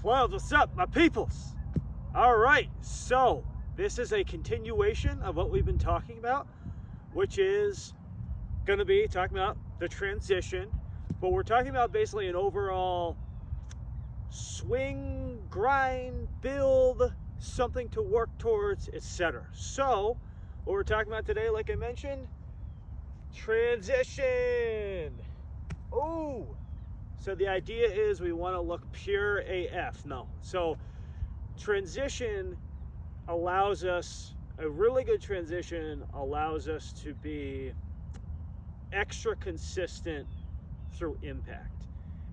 Clouds, what's up, my peoples? All right, so this is a continuation of what we've been talking about, which is going to be talking about the transition, but we're talking about basically an overall swing, grind, build, something to work towards, etc. So, what we're talking about today, like I mentioned, transition. Oh, so the idea is we want to look pure AF. No, so transition allows us, a really good transition allows us to be extra consistent through impact.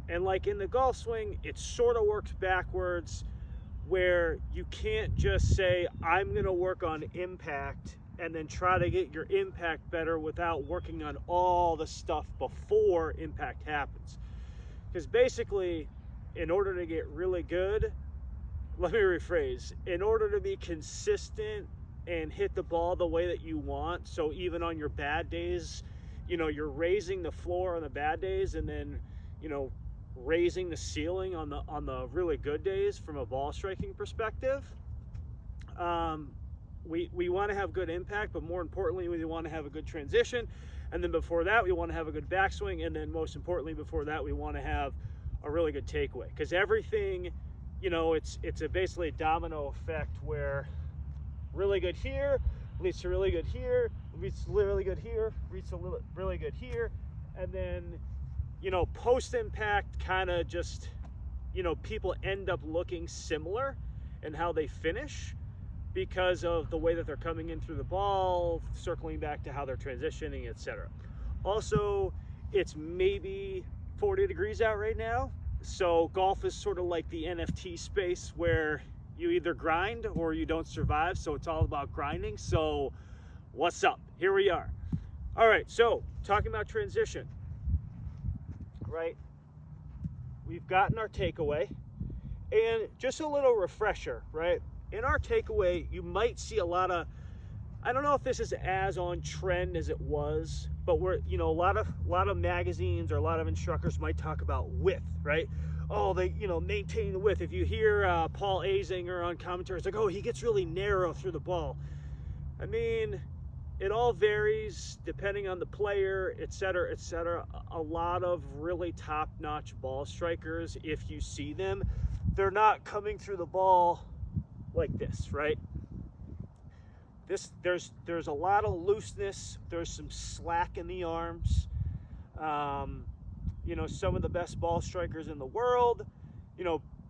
And like in the golf swing, it sort of works backwards, where you can't just say, I'm going to work on impact and then try to get your impact better without working on all the stuff before impact happens. Because basically, in order to get really good, let me rephrase, in order to be consistent and hit the ball the way that you want, so even on your bad days, you're raising the floor on the bad days and then, raising the ceiling on the really good days from a ball striking perspective. We want to have good impact, but more importantly, we want to have a good transition. And then before that, we want to have a good backswing. And then most importantly, before that, we want to have a really good takeaway. Because everything, it's basically a domino effect where really good here leads to really good here, leads to really good here, leads to really good here. And then, post-impact kind of just, people end up looking similar in how they finish, because of the way that they're coming in through the ball, circling back to how they're transitioning, etc. Also, it's maybe 40 degrees out right now, so golf is sort of like the NFT space where you either grind or you don't survive, so it's all about grinding. So what's up? Here we are. All right, so talking about transition, right? We've gotten our takeaway, and just a little refresher, right? In our takeaway, you might see a lot of, I don't know if this is as on trend as it was, but we're, a lot of magazines or a lot of instructors might talk about width, right? Oh, they, maintain the width. If you hear Paul Azinger on commentary, it's like, oh, he gets really narrow through the ball. I mean, it all varies depending on the player, et cetera, et cetera. A lot of really top-notch ball strikers, if you see them, they're not coming through the ball like this, right? There's a lot of looseness. There's some slack in the arms. Some of the best ball strikers in the world,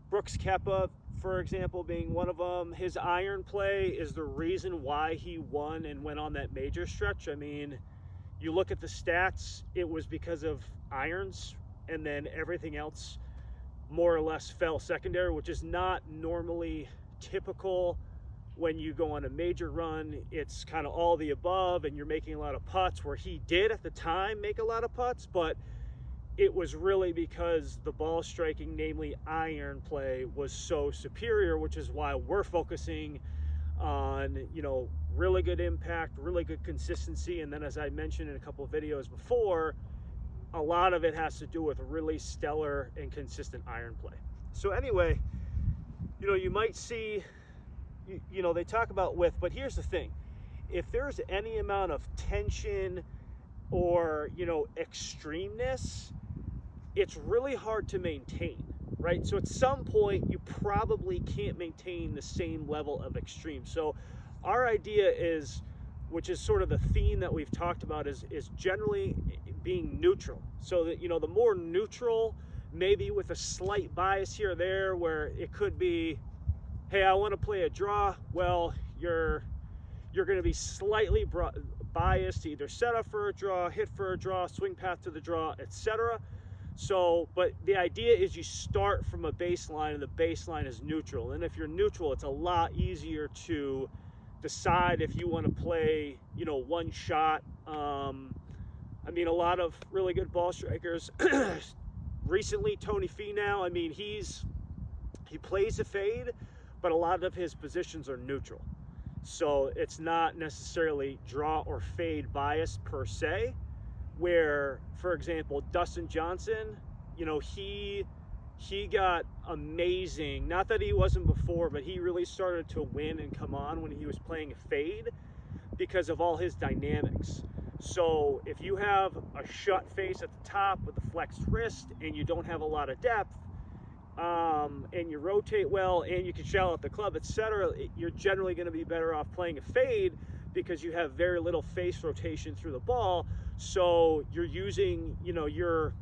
Brooks Koepka, for example, being one of them, his iron play is the reason why he won and went on that major stretch. I mean, you look at the stats, it was because of irons, and then everything else more or less fell secondary, which is not normally typical when you go on a major run. It's kind of all the above, and you're making a lot of putts, where he did at the time make a lot of putts, but it was really because the ball striking, namely iron play, was so superior, which is why we're focusing on, really good impact, really good consistency. And then, as I mentioned in a couple of videos before, a lot of it has to do with really stellar and consistent iron play. So anyway, you might see, they talk about width, but here's the thing. If there's any amount of tension or, extremeness, it's really hard to maintain, right? So at some point, you probably can't maintain the same level of extreme. So our idea is, which is sort of the theme that we've talked about, is generally being neutral. So that, the more neutral, maybe with a slight bias here or there, where it could be, hey, I want to play a draw. Well, you're going to be slightly biased to either set up for a draw, hit for a draw, swing path to the draw, etc. So, but the idea is you start from a baseline, and the baseline is neutral. And if you're neutral, it's a lot easier to decide if you want to play, one shot. I mean, a lot of really good ball strikers. Recently, Tony Finau, I mean, he plays a fade, but a lot of his positions are neutral. So it's not necessarily draw or fade bias per se, where, for example, Dustin Johnson, he he got amazing. Not that he wasn't before, but he really started to win and come on when he was playing a fade because of all his dynamics. So if you have a shut face at the top with a flexed wrist and you don't have a lot of depth, and you rotate well and you can shallow out the club, etc., you're generally going to be better off playing a fade because you have very little face rotation through the ball. So you're using, you know, your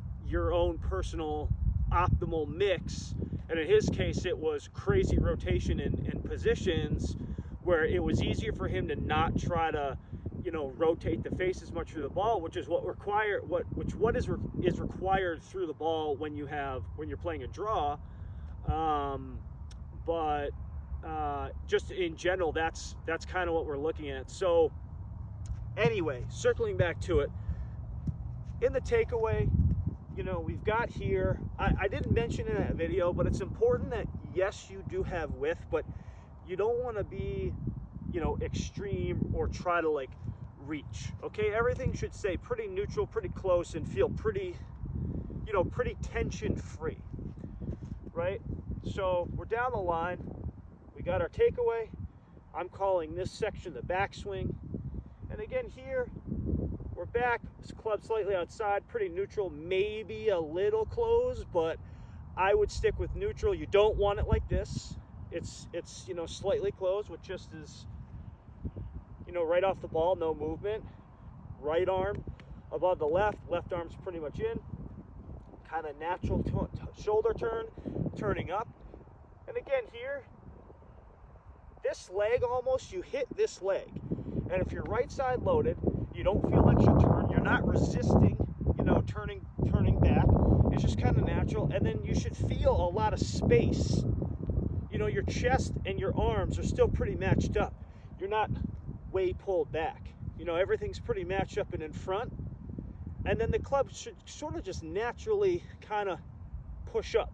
own personal optimal mix. And in his case, it was crazy rotation in positions where it was easier for him to not try to, you know, rotate the face as much through the ball, which is what is required through the ball when you're playing a draw. But just in general, that's kind of what we're looking at. So anyway, circling back to it, in the takeaway, you know, we've got here, I didn't mention in that video, but it's important that yes, you do have width, but you don't want to be, you know, extreme or try to like reach. Okay, everything should stay pretty neutral, pretty close, and feel pretty, you know, pretty tension free, right? So we're down the line, we got our takeaway. I'm calling this section the backswing, and again here we're back, this club slightly outside, pretty neutral, maybe a little close, but I would stick with neutral. You don't want it like this. It's you know, slightly closed, which just is, you know, right off the ball, no movement. Right arm above the left arm's pretty much in. Kind of natural shoulder turn, turning up. And again here, this leg almost, you hit this leg. And if you're right side loaded, you don't feel extra turn, you're not resisting, you know, turning back. It's just kind of natural. And then you should feel a lot of space. You know, your chest and your arms are still pretty matched up. You're not way pulled back. You know, everything's pretty matched up and in front. And then the club should sort of just naturally kind of push up.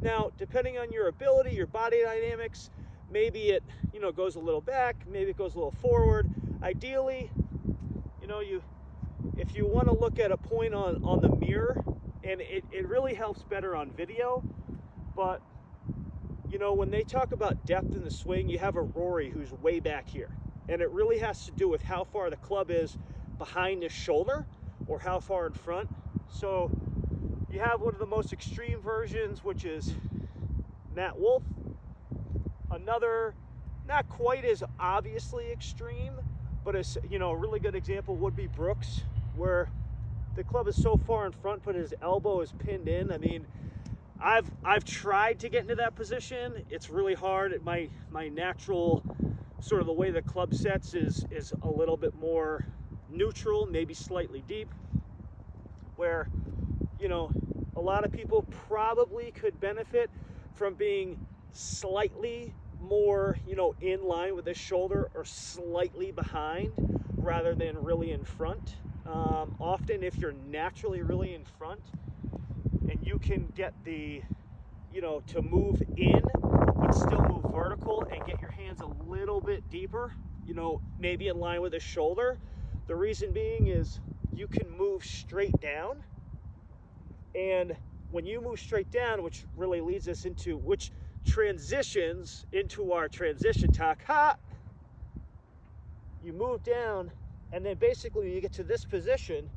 Now, depending on your ability, your body dynamics, maybe it, you know, goes a little back, maybe it goes a little forward. Ideally, you know, if you want to look at a point on the mirror, and it really helps better on video, but you know, when they talk about depth in the swing, you have a Rory who's way back here. And it really has to do with how far the club is behind his shoulder or how far in front. So you have one of the most extreme versions, which is Matt Wolff. Another, not quite as obviously extreme, but as, you know, a really good example would be Brooks, where the club is so far in front, but his elbow is pinned in. I mean, I've tried to get into that position. It's really hard. My natural sort of the way the club sets is a little bit more neutral, maybe slightly deep, where, you know, a lot of people probably could benefit from being slightly more, you know, in line with the shoulder or slightly behind rather than really in front. Often if you're naturally really in front and you can get the, you know, to move in but still move vertical and get your hands a little bit deeper, you know, maybe in line with the shoulder. The reason being is you can move straight down, and when you move straight down, which really leads us into, which transitions into our transition talk, you move down, and then basically you get to this position.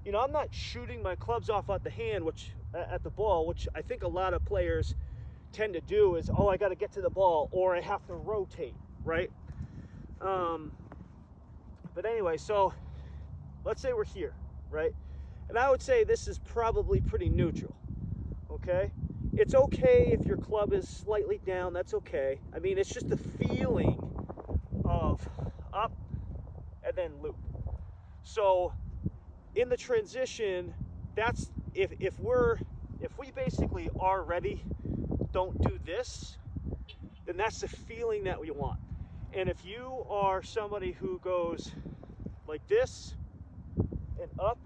You know, I'm not shooting my clubs off at the hand, which at the ball, which I think a lot of players tend to do, is, oh, I got to get to the ball, or I have to rotate, right? But anyway, so let's say we're here, right? And I would say this is probably pretty neutral, okay? It's okay if your club is slightly down, that's okay. I mean, it's just the feeling of up and then loop. So in the transition, that's, if we basically already don't do this, then that's the feeling that we want. And if you are somebody who goes like this and up,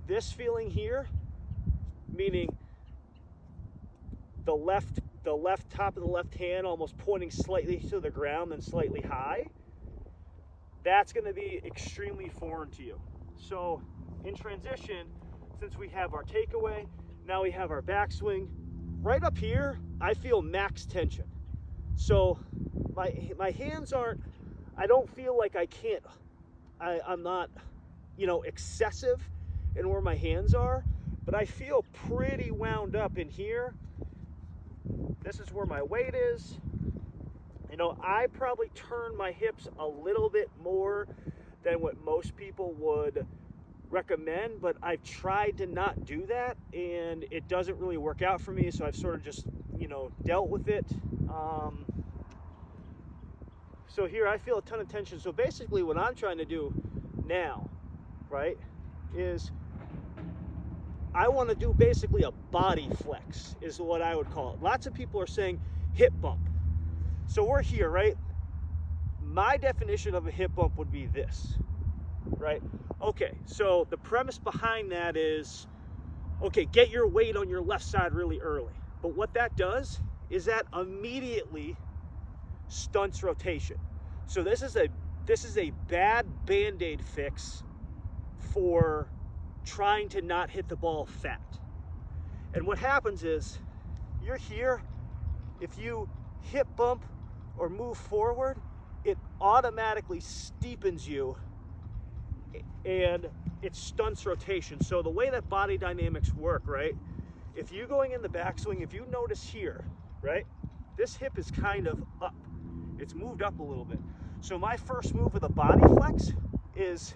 this feeling here, meaning the left top of the left hand almost pointing slightly to the ground and slightly high, that's going to be extremely foreign to you. So in transition, since we have our takeaway, Now we have our backswing. Right up here, I feel max tension. So my hands aren't, I don't feel like I'm not, excessive in where my hands are, but I feel pretty wound up in here. This is where my weight is. I probably turn my hips a little bit more than what most people would recommend, but I've tried to not do that, and it doesn't really work out for me, so I've sort of just, dealt with it. So here I feel a ton of tension. So basically what I'm trying to do now, right, is I want to do basically a body flex is what I would call it. Lots of people are saying hip bump. So we're here, right? My definition of a hip bump would be this, right? Okay, so the premise behind that is, okay, get your weight on your left side really early. But what that does is that immediately stunts rotation. So this is a bad Band-Aid fix for trying to not hit the ball fat. And what happens is, you're here, if you hip bump or move forward, it automatically steepens you and it stunts rotation. So the way that body dynamics work, right? If you're going in the backswing, if you notice here, right? This hip is kind of up. It's moved up a little bit. So my first move of the body flex is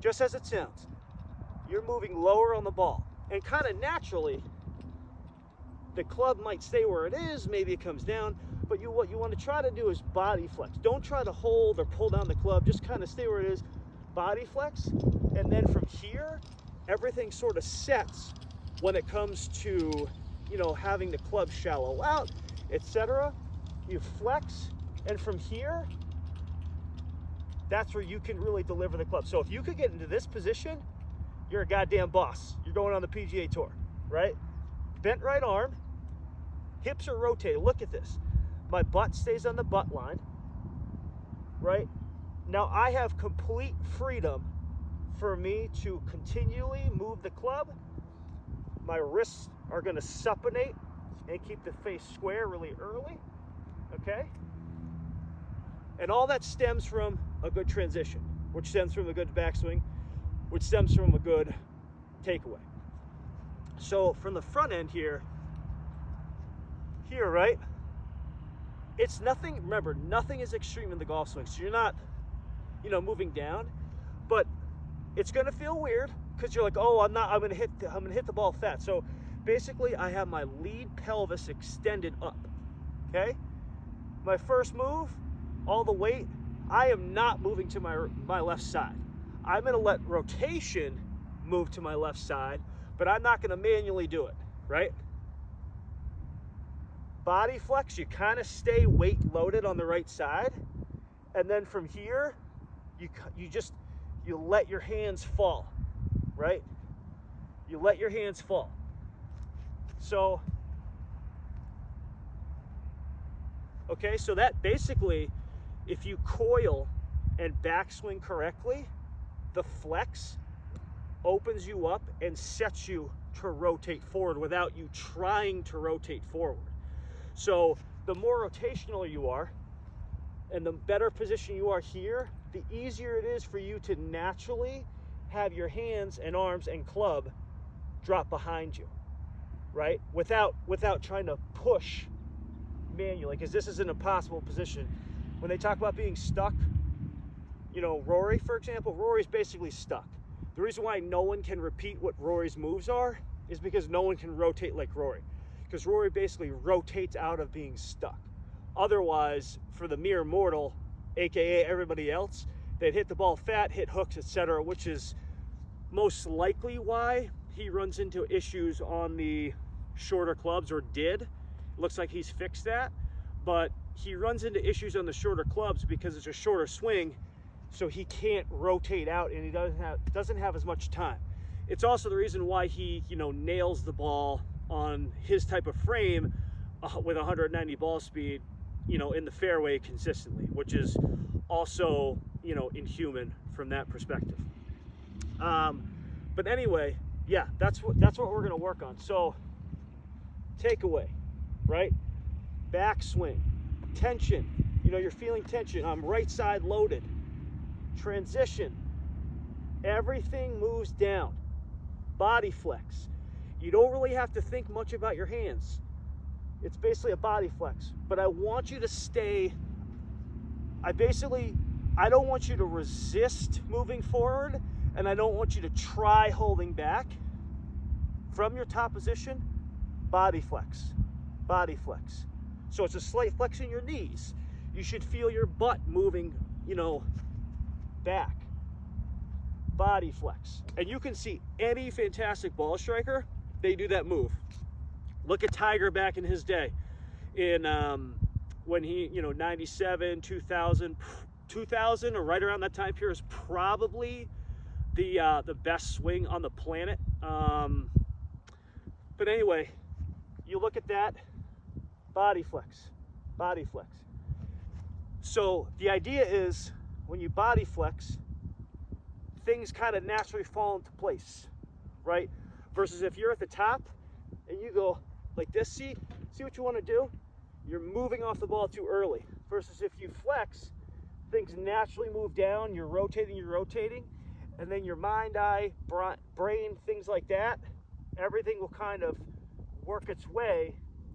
just as it sounds. You're moving lower on the ball, and kind of naturally, the club might stay where it is, maybe it comes down, but what you want to try to do is body flex. Don't try to hold or pull down the club, just kind of stay where it is, body flex, and then from here, everything sort of sets when it comes to, having the club shallow out, etc. You flex, and from here, that's where you can really deliver the club. So if you could get into this position, you're a goddamn boss. You're going on the PGA Tour, right? Bent right arm, hips are rotated. Look at this. My butt stays on the butt line, right? Now I have complete freedom for me to continually move the club. My wrists are gonna supinate and keep the face square really early, okay? And all that stems from a good transition, which stems from a good backswing, which stems from a good takeaway. So from the front end here, right? It's nothing, remember, nothing is extreme in the golf swing. So you're not, moving down, but it's gonna feel weird because you're like, oh, I'm gonna hit the ball fat. So basically I have my lead pelvis extended up, okay? My first move, all the weight, I am not moving to my left side. I'm gonna let rotation move to my left side, but I'm not gonna manually do it, right? Body flex, you kind of stay weight loaded on the right side, and then from here, you let your hands fall, right? You let your hands fall. So, okay, so that basically, if you coil and backswing correctly, the flex opens you up and sets you to rotate forward without you trying to rotate forward. So the more rotational you are and the better position you are here, the easier it is for you to naturally have your hands and arms and club drop behind you, right? Without trying to push manually, because this is an impossible position. When they talk about being stuck, Rory, for example, Rory's basically stuck. The reason why no one can repeat what Rory's moves are is because no one can rotate like Rory. Because Rory basically rotates out of being stuck. Otherwise, for the mere mortal, aka everybody else, they'd hit the ball fat, hit hooks, etc., which is most likely why he runs into issues on the shorter clubs, or did. It looks like he's fixed that, but he runs into issues on the shorter clubs because it's a shorter swing, so he can't rotate out and he doesn't have as much time. It's also the reason why he, nails the ball on his type of frame with 190 ball speed, in the fairway consistently, which is also, inhuman from that perspective. But anyway, yeah, that's what we're gonna work on. So takeaway, right? Backswing, tension. You know, you're feeling tension. I'm right side loaded. Transition. Everything moves down. Body flex. You don't really have to think much about your hands. It's basically a body flex. But I want you to stay, I don't want you to resist moving forward, and I don't want you to try holding back. From your top position, body flex, body flex. So it's a slight flex in your knees. You should feel your butt moving, you know, back. Body flex. And you can see any fantastic ball striker, they do that move. Look at Tiger back in his day. In when he, you know, 97, 2000 or right around that time period is probably the best swing on the planet. But anyway, you look at that, body flex, body flex. So the idea is when you body flex, things kind of naturally fall into place, right? Versus if you're at the top and you go like this, see what you want to do? You're moving off the ball too early. Versus if you flex, things naturally move down, you're rotating, and then your mind, eye, brain, things like that, everything will kind of work its way.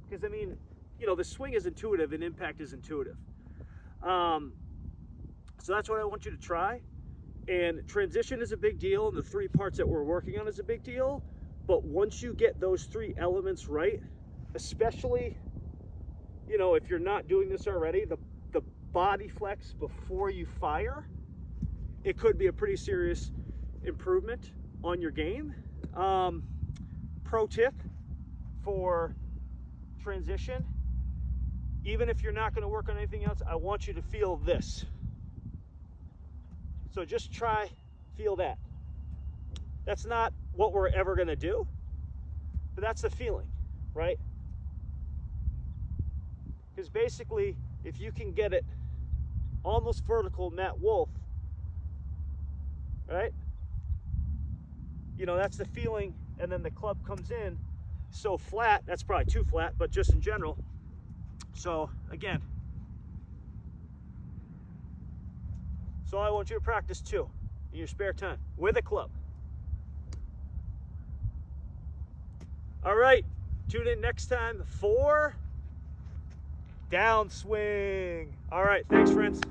Because I mean, you know, the swing is intuitive and impact is intuitive. So that's what I want you to try. And transition is a big deal, and the 3 parts that we're working on is a big deal. But once you get those 3 elements right, especially, you know, if you're not doing this already, the body flex before you fire, it could be a pretty serious improvement on your game. Pro tip for transition, even if you're not going to work on anything else, I want you to feel this. So just try, feel that. That's not what we're ever going to do, but that's the feeling, right? Because basically, if you can get it almost vertical, Matt Wolf, right? You know, that's the feeling, and then the club comes in so flat, that's probably too flat, but just in general. So again, so I want you to practice too in your spare time with a club. All right, tune in next time for downswing. All right, thanks friends.